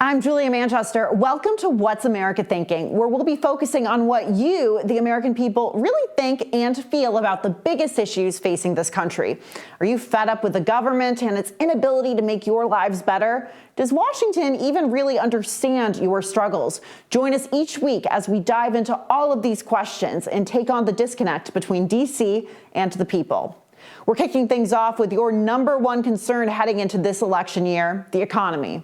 I'm Julia Manchester. Welcome to What's America Thinking, where we'll be focusing on what you, the American people, really think and feel about the biggest issues facing this country. Are you fed up with the government and its inability to make your lives better? Does Washington even really understand your struggles? Join us each week as we dive into all of these questions and take on the disconnect between D.C. and the people. We're kicking things off with your number one concern heading into this election year, the economy.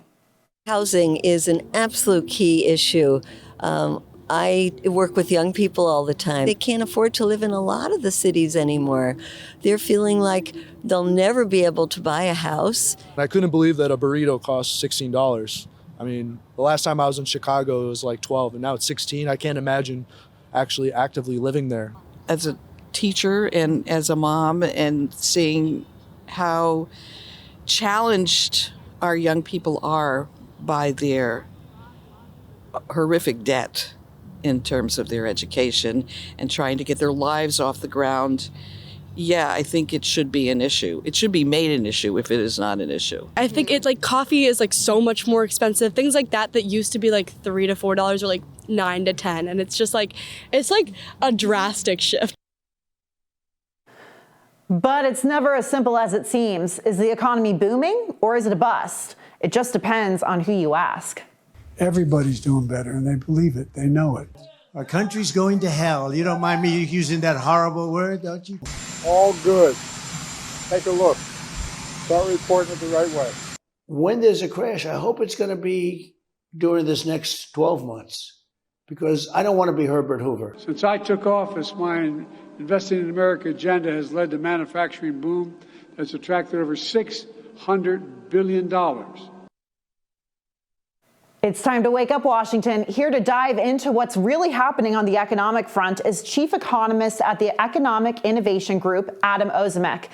Housing is an absolute key issue. I work with young people all the time. They can't afford to live in a lot of the cities anymore. They're feeling like they'll never be able to buy a house. I couldn't believe that a burrito costs $16. I mean, the last time I was in Chicago, it was like 12, and now it's 16. I can't imagine actually actively living there. As a teacher and as a mom, and seeing how challenged our young people are by their horrific debt in terms of their education and trying to get their lives off the ground. Yeah, I think it should be an issue. It should be made an issue if it is not an issue. I think it's like coffee is like so much more expensive. Things like that used to be like $3 to $4 are like $9 to $10. And it's just like, it's like a drastic shift. But it's never as simple as it seems. Is the economy booming or is it a bust? It just depends on who you ask. Everybody's doing better, and they believe it. They know it. Our country's going to hell. You don't mind me using that horrible word, don't you? All good. Take a look. Start reporting it the right way. When there's a crash, I hope it's going to be during this next 12 months, because I don't want to be Herbert Hoover. Since I took office, my Investing in America agenda has led to manufacturing boom that's attracted over $600 billion. It's time to wake up, Washington. Here to dive into what's really happening on the economic front is Chief Economist at the Economic Innovation Group, Adam Ozimek.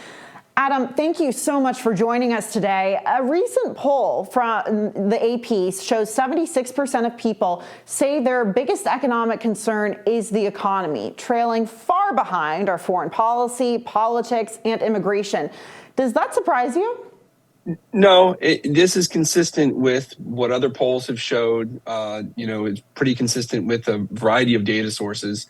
Adam, thank you so much for joining us today. A recent poll from the AP shows 76% of people say their biggest economic concern is the economy, trailing far behind our foreign policy, politics, and immigration. Does that surprise you? No, this is consistent with what other polls have showed. It's pretty consistent with a variety of data sources.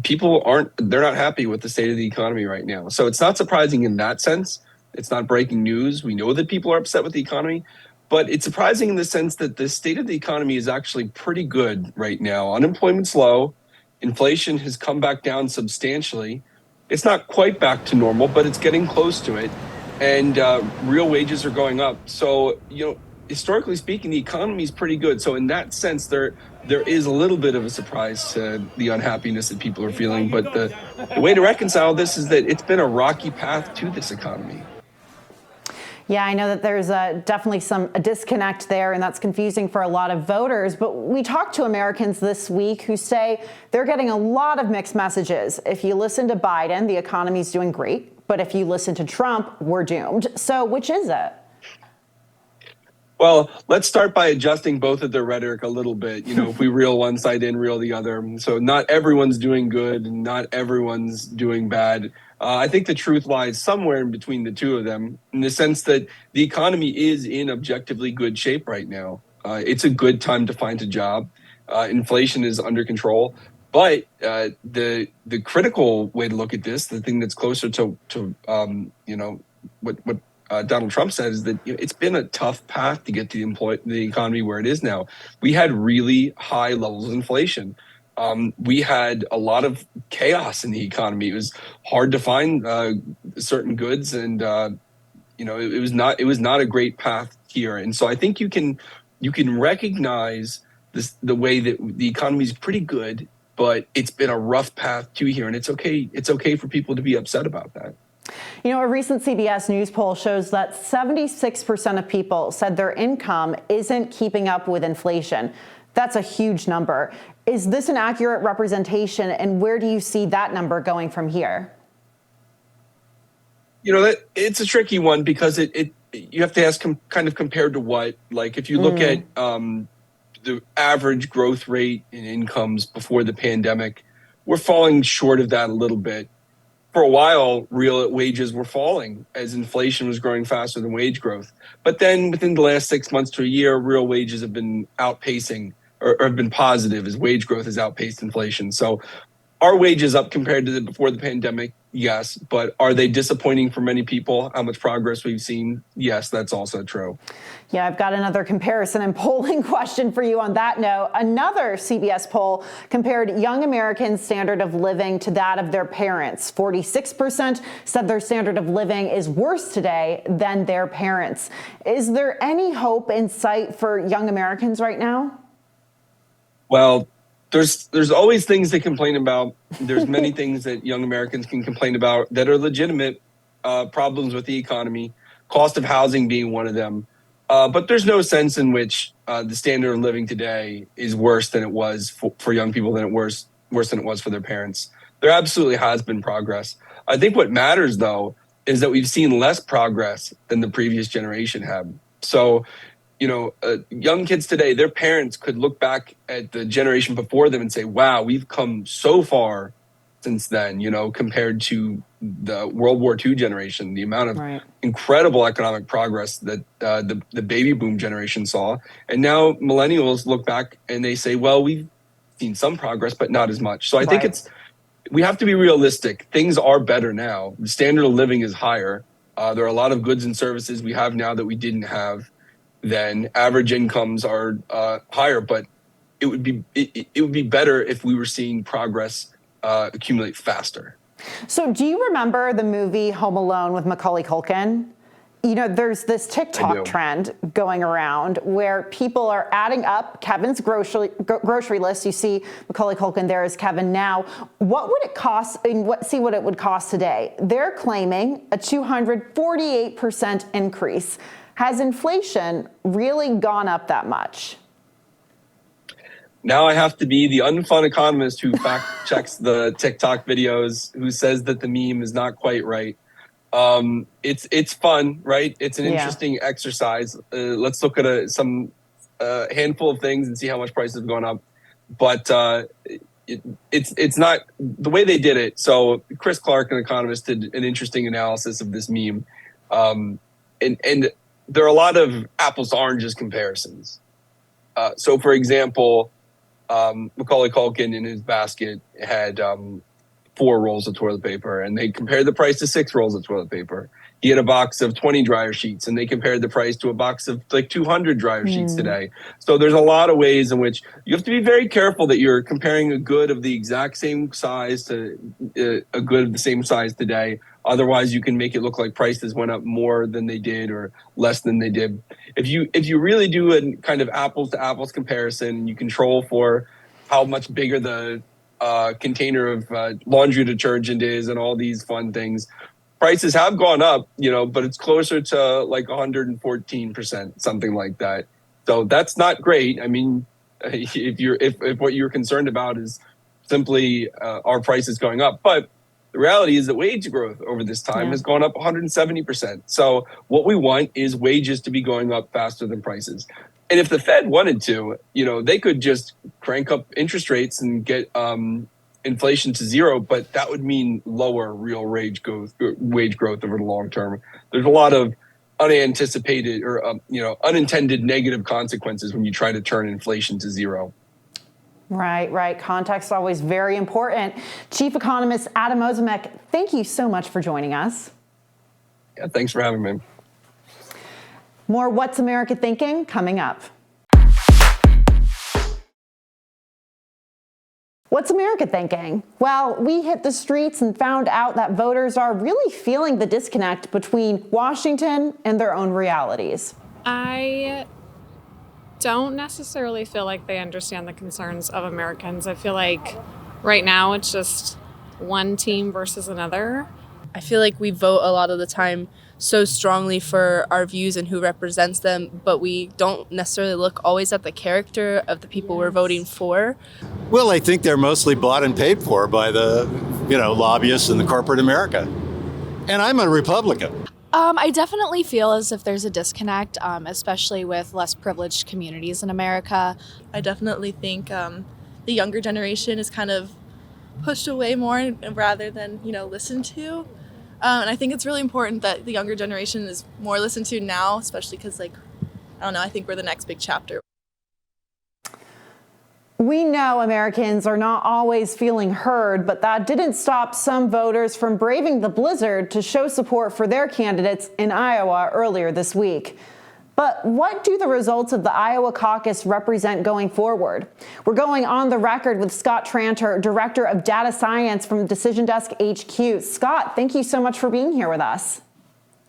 People they're not happy with the state of the economy right now. So it's not surprising in that sense. It's not breaking news. We know that people are upset with the economy, but it's surprising in the sense that the state of the economy is actually pretty good right now. Unemployment's low. Inflation has come back down substantially. It's not quite back to normal, but it's getting close to it. And real wages are going up. So, historically speaking, the economy is pretty good. So in that sense, there is a little bit of a surprise to the unhappiness that people are feeling. But the way to reconcile this is that it's been a rocky path to this economy. Yeah, I know that there's definitely a disconnect there, and that's confusing for a lot of voters. But we talked to Americans this week who say they're getting a lot of mixed messages. If you listen to Biden, the economy's doing great. But if you listen to Trump, we're doomed. So which is it? Well, let's start by adjusting both of their rhetoric a little bit. If we reel one side in, reel the other. So not everyone's doing good and not everyone's doing bad. I think the truth lies somewhere in between the two of them, in the sense that the economy is in objectively good shape right now. It's a good time to find a job. Inflation is under control. But the critical way to look at this, the thing that's closer to what Donald Trump said, is that it's been a tough path to get the economy where it is now. We had really high levels of inflation. We had a lot of chaos in the economy. It was hard to find certain goods, and it was not a great path here. And so I think you can recognize the way that the economy is pretty good. But it's been a rough path to here, and it's okay. It's okay for people to be upset about that. A recent CBS News poll shows that 76% of people said their income isn't keeping up with inflation. That's a huge number. Is this an accurate representation, and where do you see that number going from here? It's a tricky one because you have to ask kind of compared to what. Like if you look at the average growth rate in incomes before the pandemic, we're falling short of that a little bit. for a while, real wages were falling as inflation was growing faster than wage growth. But then within the last 6 months to a year, real wages have been outpacing or have been positive as wage growth has outpaced inflation. So are wages up compared to before the pandemic? Yes. But are they disappointing for many people? How much progress we've seen? Yes, that's also true. Yeah, I've got another comparison and polling question for you on that note. Another CBS poll compared young Americans' standard of living to that of their parents. 46% said their standard of living is worse today than their parents. Is there any hope in sight for young Americans right now? Well, there's always things to complain about. There's many things that young Americans can complain about that are legitimate problems with the economy, cost of housing being one of them. But there's no sense in which the standard of living today is worse than it was for young people worse than it was for their parents. There absolutely has been progress. I think what matters, though, is that we've seen less progress than the previous generation had. So, young kids today, their parents could look back at the generation before them and say, wow, we've come so far since then, compared to the World War II generation, the amount of incredible economic progress that the baby boom generation saw. And now millennials look back and they say, well, we've seen some progress, but not as much. So I think we have to be realistic. Things are better now. The standard of living is higher. There are a lot of goods and services we have now that we didn't have then. Average incomes are higher, but it would be better if we were seeing progress accumulate faster. So do you remember the movie Home Alone with Macaulay Culkin? There's this TikTok trend going around where people are adding up Kevin's grocery list. You see Macaulay Culkin there as Kevin now. What would it cost? See what it would cost today. They're claiming a 248% increase. Has inflation really gone up that much? Now I have to be the unfun economist who fact checks the TikTok videos, who says that the meme is not quite right. It's fun, right? It's an interesting exercise. Let's look at some handful of things and see how much prices have gone up. But it's not the way they did it. So Chris Clark, an economist, did an interesting analysis of this meme, and there are a lot of apples to oranges comparisons. So, for example, Macaulay Culkin in his basket had 4 rolls of toilet paper, and they compared the price to 6 rolls of toilet paper. He had a box of 20 dryer sheets, and they compared the price to a box of like 200 dryer sheets today. So there's a lot of ways in which you have to be very careful that you're comparing a good of the exact same size to a good of the same size today. Otherwise, you can make it look like prices went up more than they did or less than they did. If you really do a kind of apples to apples comparison, you control for how much bigger the container of laundry detergent is and all these fun things. Prices have gone up, but it's closer to like 114%, something like that. So that's not great. I mean, if what you're concerned about is simply our prices going up, but the reality is that wage growth over this time has gone up 170%. So what we want is wages to be going up faster than prices. And if the Fed wanted to, they could just crank up interest rates and get inflation to zero, but that would mean lower real wage growth over the long term. There's a lot of unanticipated or unintended negative consequences when you try to turn inflation to zero. Right. Context is always very important. Chief Economist Adam Ozimek, thank you so much for joining us. Yeah, thanks for having me. More What's America Thinking coming up. What's America thinking? Well, we hit the streets and found out that voters are really feeling the disconnect between Washington and their own realities. I don't necessarily feel like they understand the concerns of Americans. I feel like right now it's just one team versus another. I feel like we vote a lot of the time so strongly for our views and who represents them, but we don't necessarily look always at the character of the people we're voting for. Well, I think they're mostly bought and paid for by the, lobbyists and the corporate America. And I'm a Republican. I definitely feel as if there's a disconnect, especially with less privileged communities in America. I definitely think the younger generation is kind of pushed away more rather than, listened to. And I think it's really important that the younger generation is more listened to now, especially because, I don't know, I think we're the next big chapter. We know Americans are not always feeling heard, but that didn't stop some voters from braving the blizzard to show support for their candidates in Iowa earlier this week. But what do the results of the Iowa caucus represent going forward? We're going on the record with Scott Tranter, Director of Data Science from Decision Desk HQ. Scott, thank you so much for being here with us.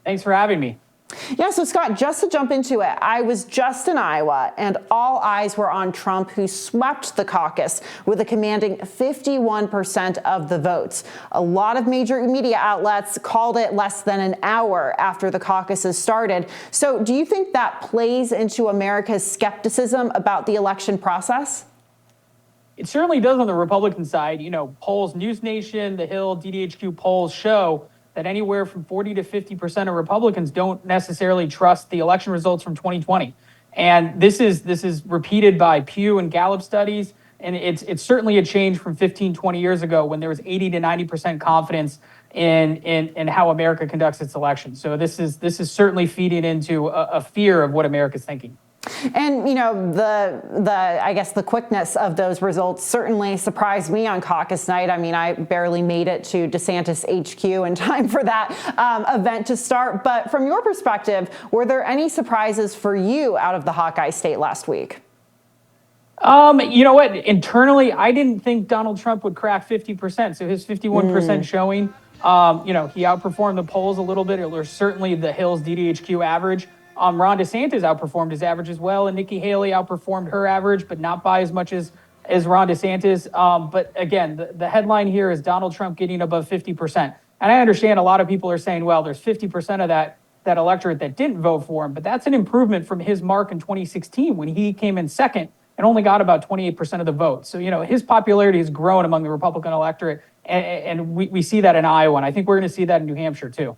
Thanks for having me. Yeah, so Scott, just to jump into it, I was just in Iowa and all eyes were on Trump, who swept the caucus with a commanding 51% of the votes. A lot of major media outlets called it less than an hour after the caucuses started. So do you think that plays into America's skepticism about the election process? It certainly does on the Republican side. Polls, News Nation, The Hill, DDHQ polls show that anywhere from 40 to 50% of Republicans don't necessarily trust the election results from 2020. And this is repeated by Pew and Gallup studies. And it's certainly a change from 15, 20 years ago when there was 80 to 90% confidence in how America conducts its elections. So this is certainly feeding into a fear of what America's thinking. And, I guess the quickness of those results certainly surprised me on caucus night. I mean, I barely made it to DeSantis HQ in time for that event to start. But from your perspective, were there any surprises for you out of the Hawkeye state last week? You know what? Internally, I didn't think Donald Trump would crack 50%. So his 51% showing, he outperformed the polls a little bit, or certainly the Hill's DDHQ average. Ron DeSantis outperformed his average as well, and Nikki Haley outperformed her average, but not by as much as Ron DeSantis. But again, the headline here is Donald Trump getting above 50%. And I understand a lot of people are saying, well, there's 50% of that electorate that didn't vote for him, but that's an improvement from his mark in 2016 when he came in second and only got about 28% of the vote. So, his popularity has grown among the Republican electorate, and we see that in Iowa, and I think we're going to see that in New Hampshire too.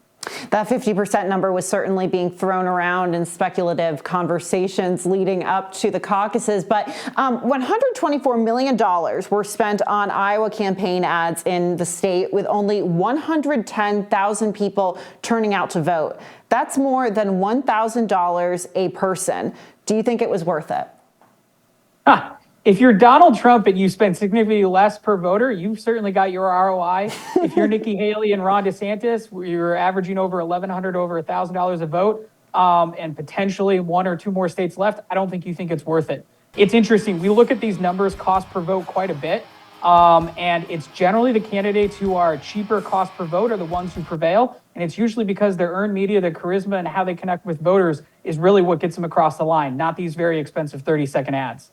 That 50% number was certainly being thrown around in speculative conversations leading up to the caucuses. But $124 million were spent on Iowa campaign ads in the state, with only 110,000 people turning out to vote. That's more than $1,000 a person. Do you think it was worth it? If you're Donald Trump and you spend significantly less per voter, you've certainly got your ROI. If you're Nikki Haley and Ron DeSantis, you're averaging over $1,100, over $1,000 a vote, and potentially one or two more states left, I don't think you think it's worth it. It's interesting. We look at these numbers, cost per vote, quite a bit. And it's generally the candidates who are cheaper cost per vote are the ones who prevail. And it's usually because their earned media, their charisma, and how they connect with voters is really what gets them across the line, not these very expensive 30-second ads.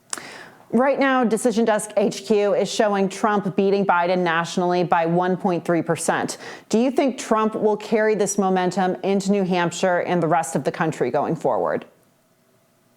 Right now, Decision Desk HQ is showing Trump beating Biden nationally by 1.3%. Do you think Trump will carry this momentum into New Hampshire and the rest of the country going forward?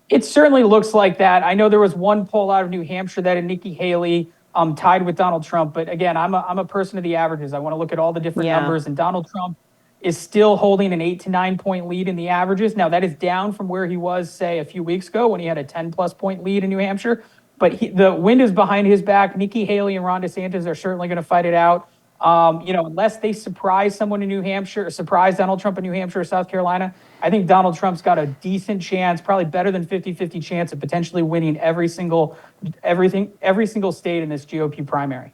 It certainly looks like that. I know there was one poll out of New Hampshire that had Nikki Haley tied with Donald Trump. But again, I'm a person of the averages. I want to look at all the different numbers. And Donald Trump is still holding an 8 to 9 point lead in the averages. Now, that is down from where he was, say, a few weeks ago when he had a 10-plus point lead in New Hampshire. But the wind is behind his back. Nikki Haley and Ron DeSantis are certainly going to fight it out. Unless they surprise someone in New Hampshire, or surprise Donald Trump in New Hampshire or South Carolina, I think Donald Trump's got a decent chance, probably better than 50-50 chance of potentially winning every single state in this GOP primary.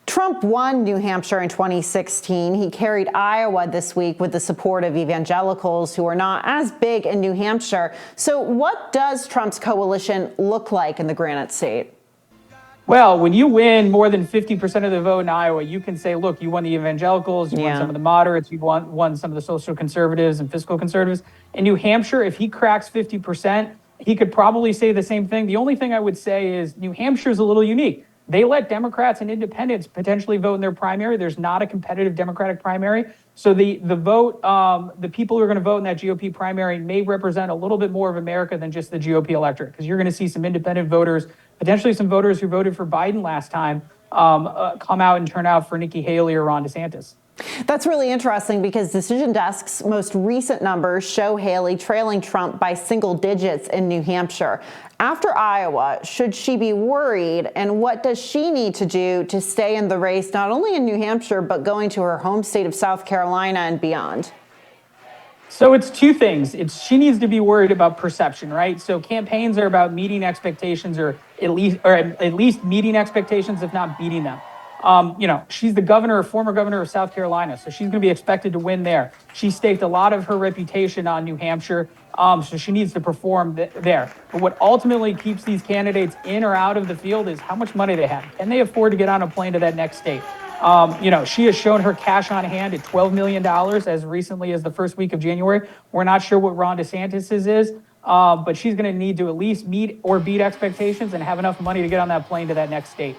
Trump won New Hampshire in 2016. He carried Iowa this week with the support of evangelicals who are not as big in New Hampshire. So what does Trump's coalition look like in the Granite State? Well, when you win more than 50% of the vote in Iowa, you can say, look, you won the evangelicals, you won some of the moderates, you won some of the social conservatives and fiscal conservatives. In New Hampshire, if he cracks 50%, he could probably say the same thing. The only thing I would say is New Hampshire is a little unique. They let Democrats and independents potentially vote in their primary. There's not a competitive Democratic primary. So the vote, the people who are going to vote in that GOP primary may represent a little bit more of America than just the GOP electorate, because you're going to see some independent voters, potentially some voters who voted for Biden last time, come out and turn out for Nikki Haley or Ron DeSantis. That's really interesting because Decision Desk's most recent numbers show Haley trailing Trump by single digits in New Hampshire. After Iowa, should she be worried, and what does she need to do to stay in the race, not only in New Hampshire, but going to her home state of South Carolina and beyond? So it's two things. She needs to be worried about perception, right? So campaigns are about meeting expectations, or at least meeting expectations, if not beating them. She's the former governor of South Carolina, so she's going to be expected to win there. She staked a lot of her reputation on New Hampshire, so she needs to perform there. But what ultimately keeps these candidates in or out of the field is how much money they have. Can they afford to get on a plane to that next state? She has shown her cash on hand at $12 million as recently as the first week of January. We're not sure what Ron DeSantis's is, but she's going to need to at least meet or beat expectations and have enough money to get on that plane to that next state.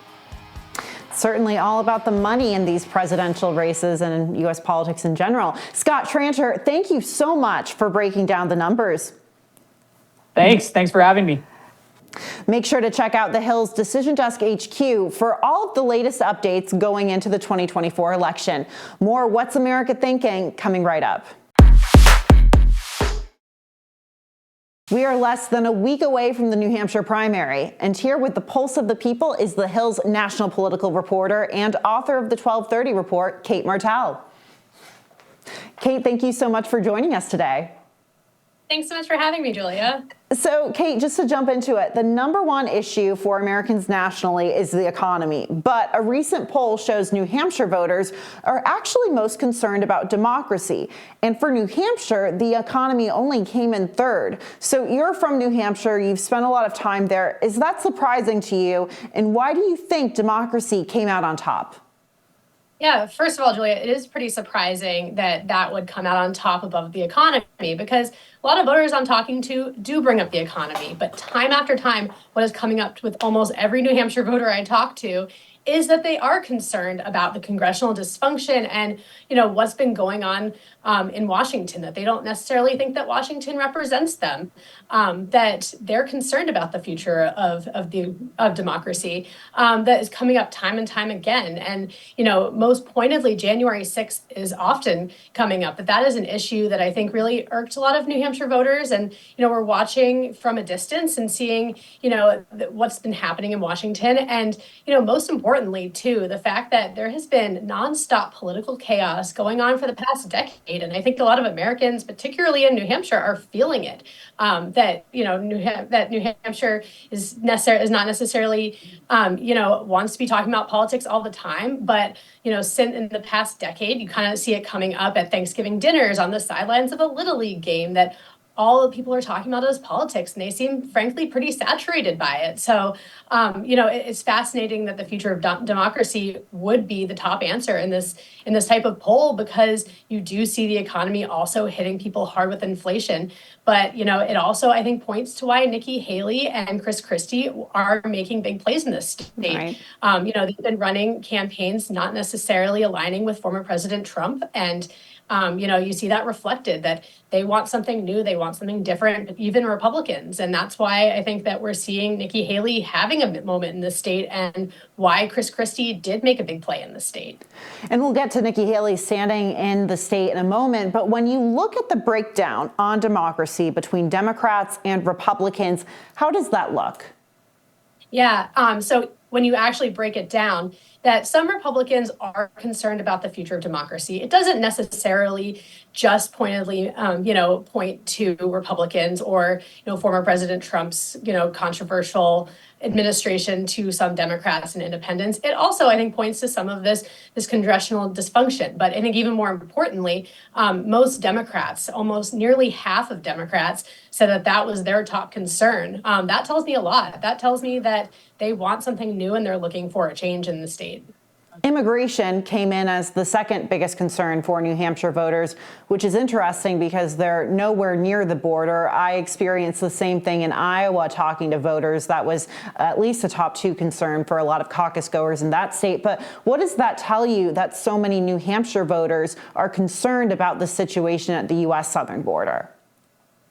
Certainly all about the money in these presidential races and in U.S. politics in general. Scott Tranter, thank you so much for breaking down the numbers. Thanks for having me. Make sure to check out the Hill's Decision Desk HQ for all of the latest updates going into the 2024 election. More What's America Thinking coming right up. We are less than a week away from the New Hampshire primary, and here with the pulse of the people is the Hill's national political reporter and author of the 1230 report, Kate Martell. Kate, thank you so much for joining us today. Thanks so much for having me, Julia. So, Kate, just to jump into it, the number one issue for Americans nationally is the economy. But a recent poll shows New Hampshire voters are actually most concerned about democracy. And for New Hampshire, the economy only came in third. So you're from New Hampshire. You've spent a lot of time there. Is that surprising to you? And why do you think democracy came out on top? Yeah, first of all, Julia, it is pretty surprising that that would come out on top above the economy, because a lot of voters I'm talking to do bring up the economy. But time after time, what is coming up with almost every New Hampshire voter I talk to is that they are concerned about the congressional dysfunction and, what's been going on in Washington, that they don't necessarily think that Washington represents them, that they're concerned about the future of democracy, that is coming up time and time again. And, most pointedly, January 6th is often coming up, but that is an issue that I think really irked a lot of New Hampshire voters. And, we're watching from a distance and seeing, what's been happening in Washington. And, most importantly, too, the fact that there has been nonstop political chaos going on for the past decade. And I think a lot of Americans, particularly in New Hampshire, are feeling it. That New Hampshire is not necessarily wants to be talking about politics all the time, but since in the past decade, you kind of see it coming up at Thanksgiving dinners on the sidelines of a Little League game, that all the people are talking about is politics, and they seem, frankly, pretty saturated by it. So, it's fascinating that the future of democracy would be the top answer in this type of poll, because you do see the economy also hitting people hard with inflation. But, it also, I think, points to why Nikki Haley and Chris Christie are making big plays in this state. Right. They've been running campaigns not necessarily aligning with former President Trump, and you see that reflected, that they want something new, they want something different, even Republicans. And that's why I think that we're seeing Nikki Haley having a moment in the state, and why Chris Christie did make a big play in the state. And we'll get to Nikki Haley standing in the state in a moment. But when you look at the breakdown on democracy between Democrats and Republicans, how does that look? Yeah, so when you actually break it down, that some Republicans are concerned about the future of democracy. It doesn't necessarily just pointedly, point to Republicans or, former President Trump's, controversial administration to some Democrats and independents. It also, I think, points to some of this congressional dysfunction. But I think even more importantly, most Democrats, almost nearly half of Democrats, said that was their top concern. That tells me a lot. That tells me that they want something new and they're looking for a change in the state. Immigration came in as the second biggest concern for New Hampshire voters, which is interesting because they're nowhere near the border. I experienced the same thing in Iowa talking to voters. That was at least a top two concern for a lot of caucus goers in that state. But what does that tell you, that so many New Hampshire voters are concerned about the situation at the U.S. southern border?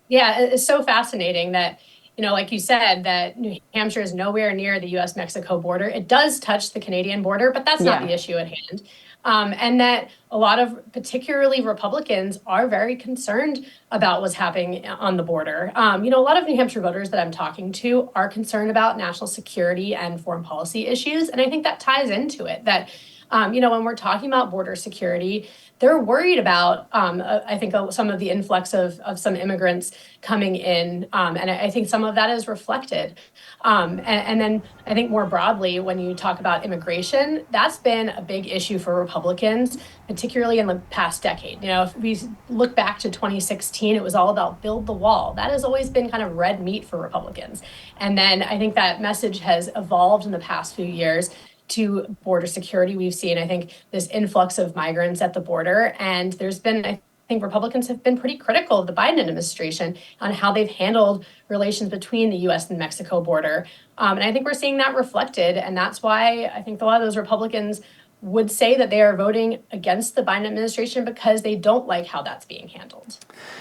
Yeah, it's so fascinating that, like you said, that New Hampshire is nowhere near the U.S.-Mexico border. It does touch the Canadian border, but that's not the issue at hand. and that a lot of particularly Republicans are very concerned about what's happening on the border. A lot of New Hampshire voters that I'm talking to are concerned about national security and foreign policy issues. And I think that ties into it, that when we're talking about border security, they're worried about, I think, some of the influx of some immigrants coming in. And I think some of that is reflected. And then I think more broadly, when you talk about immigration, that's been a big issue for Republicans, particularly in the past decade. If we look back to 2016, it was all about build the wall. That has always been kind of red meat for Republicans. And then I think that message has evolved in the past few years to border security. We've seen, I think, this influx of migrants at the border. And there's been, I think Republicans have been pretty critical of the Biden administration on how they've handled relations between the US and Mexico border. And I think we're seeing that reflected. And that's why I think a lot of those Republicans would say that they are voting against the Biden administration because they don't like how that's being handled.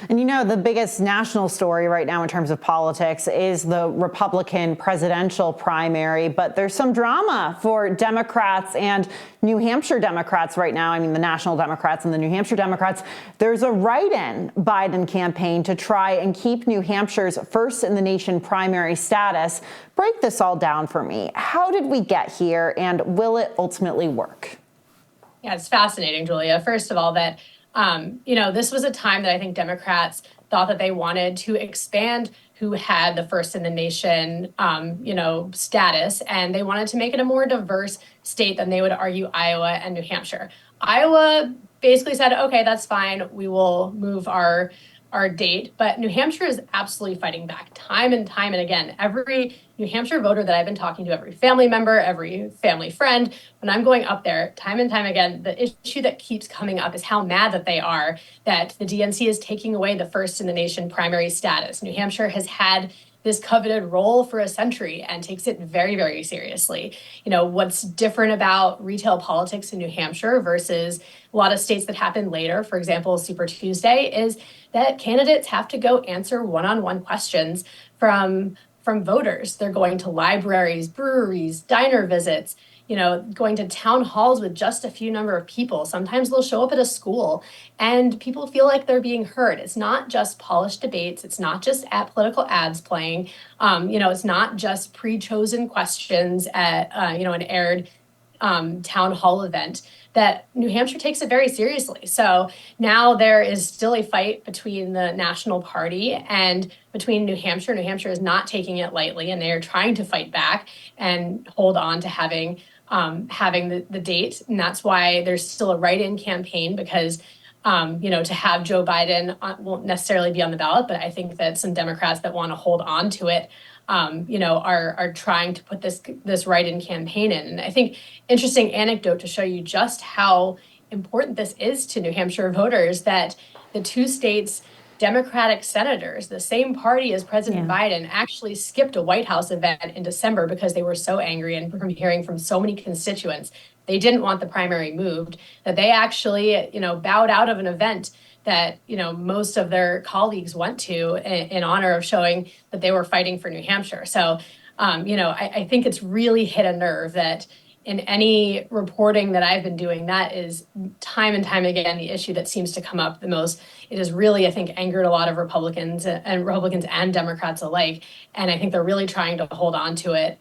And the biggest national story right now in terms of politics is the Republican presidential primary, but there's some drama for Democrats and New Hampshire Democrats right now. I mean, the national Democrats and the New Hampshire Democrats. There's a write-in Biden campaign to try and keep New Hampshire's first in the nation primary status. Break this all down for me. How did we get here, and will it ultimately work? Yeah, it's fascinating, Julia. First of all, that this was a time that I think Democrats thought that they wanted to expand who had the first in the nation, status, and they wanted to make it a more diverse state than they would argue Iowa and New Hampshire. Iowa basically said, okay, that's fine. We will move our date, but New Hampshire is absolutely fighting back time and again. Every New Hampshire voter that I've been talking to, every family member, every family friend, when I'm going up there time and time again, the issue that keeps coming up is how mad that they are that the DNC is taking away the first in the nation primary status. New Hampshire has had this coveted role for a century and takes it very, very seriously. What's different about retail politics in New Hampshire versus a lot of states that happen later, for example, Super Tuesday, is that candidates have to go answer one-on-one questions from voters. They're going to libraries, breweries, diner visits, going to town halls with just a few number of people. Sometimes they'll show up at a school and people feel like they're being heard. It's not just polished debates. It's not just political ads playing. It's not just pre-chosen questions at, an aired town hall event. That New Hampshire takes it very seriously. So now there is still a fight between the national party and between New Hampshire. New Hampshire is not taking it lightly, and they are trying to fight back and hold on to having the date. And that's why there's still a write-in campaign because, to have Joe Biden won't necessarily be on the ballot, but I think that some Democrats that want to hold on to it are trying to put this write-in campaign in. And I think interesting anecdote to show you just how important this is to New Hampshire voters, that the two states' Democratic senators, the same party as President Biden, actually skipped a White House event in December because they were so angry and from hearing from so many constituents they didn't want the primary moved, that they actually, bowed out of an event that, most of their colleagues went to in honor of showing that they were fighting for New Hampshire. So, I think it's really hit a nerve that in any reporting that I've been doing, that is time and time again the issue that seems to come up the most. It has really, I think, angered a lot of Republicans and Democrats alike. And I think they're really trying to hold on to it,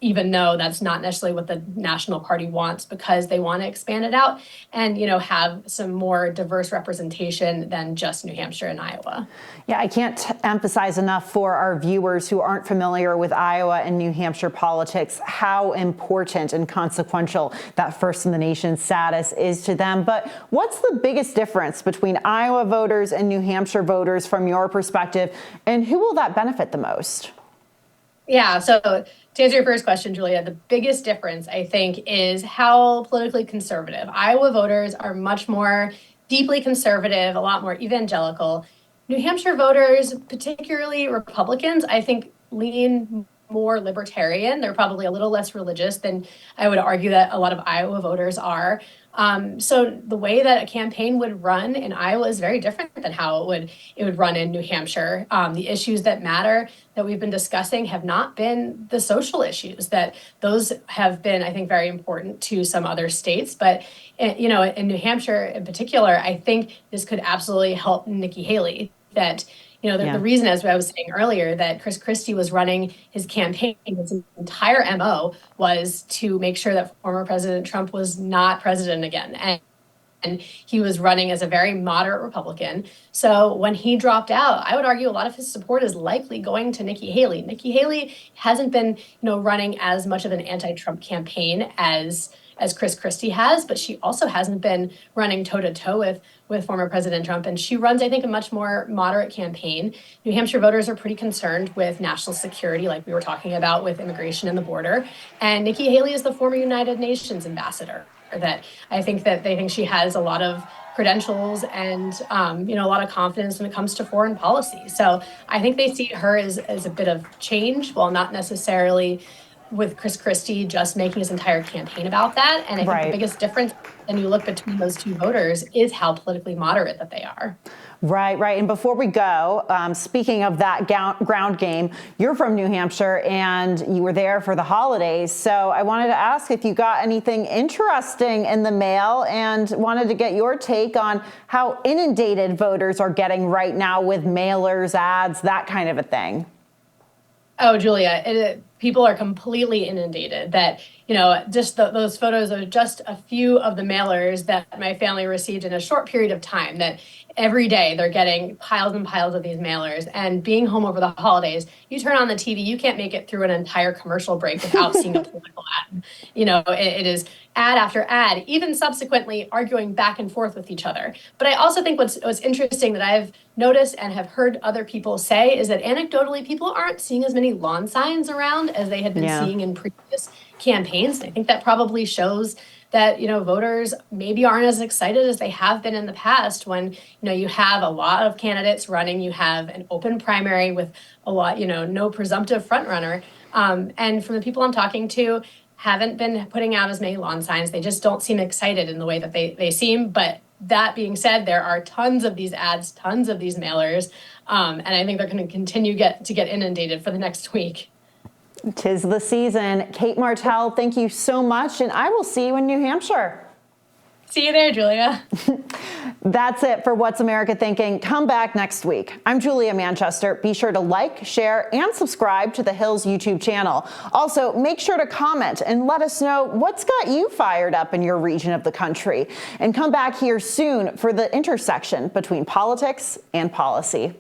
even though that's not necessarily what the national party wants, because they want to expand it out and, have some more diverse representation than just New Hampshire and Iowa. Yeah, I can't emphasize enough for our viewers who aren't familiar with Iowa and New Hampshire politics how important and consequential that first in the nation status is to them. But what's the biggest difference between Iowa voters and New Hampshire voters from your perspective, and who will that benefit the most? Yeah, so to answer your first question, Julia, the biggest difference, I think, is how politically conservative. Iowa voters are much more deeply conservative, a lot more evangelical. New Hampshire voters, particularly Republicans, I think lean more libertarian. They're probably a little less religious than I would argue that a lot of Iowa voters are. So the way that a campaign would run in Iowa is very different than how it would run in New Hampshire. The issues that matter that we've been discussing have not been the social issues. That those have been, I think, very important to some other states. But in New Hampshire in particular, I think this could absolutely help Nikki Haley. That the reason, as I was saying earlier, that Chris Christie was running his campaign, his entire MO was to make sure that former President Trump was not president again. And he was running as a very moderate Republican. So when he dropped out, I would argue a lot of his support is likely going to Nikki Haley. Nikki Haley hasn't been, running as much of an anti-Trump campaign as Chris Christie has, but she also hasn't been running toe-to-toe with former President Trump. And she runs, I think, a much more moderate campaign. New Hampshire voters are pretty concerned with national security, like we were talking about with immigration and the border. And Nikki Haley is the former United Nations ambassador. That I think that they think she has a lot of credentials and a lot of confidence when it comes to foreign policy. So I think they see her as a bit of change, while not necessarily with Chris Christie just making his entire campaign about that. And I think the biggest difference when you look between those two voters is how politically moderate that they are. Right. And before we go, speaking of that ground game, you're from New Hampshire and you were there for the holidays. So I wanted to ask if you got anything interesting in the mail, and wanted to get your take on how inundated voters are getting right now with mailers, ads, that kind of a thing. Oh, Julia, people are completely inundated. That, just those photos are just a few of the mailers that my family received in a short period of time. That every day they're getting piles and piles of these mailers. And being home over the holidays, you turn on the TV, you can't make it through an entire commercial break without seeing a political ad. It is ad after ad, even subsequently arguing back and forth with each other. But I also think what's interesting that I've noticed and have heard other people say is that anecdotally, people aren't seeing as many lawn signs around as they had been seeing in previous campaigns. I think that probably shows that voters maybe aren't as excited as they have been in the past when you have a lot of candidates running, you have an open primary with a lot, no presumptive front runner. And from the people I'm talking to, haven't been putting out as many lawn signs. They just don't seem excited in the way that they seem. But that being said, there are tons of these ads, tons of these mailers, and I think they're going to continue to get inundated for the next week. 'Tis the season. Kate Martell, thank you so much, and I will see you in New Hampshire. See you there, Julia. That's it for What's America Thinking. Come back next week. I'm Julia Manchester. Be sure to like, share, and subscribe to the Hills YouTube channel. Also, make sure to comment and let us know what's got you fired up in your region of the country. And come back here soon for the intersection between politics and policy.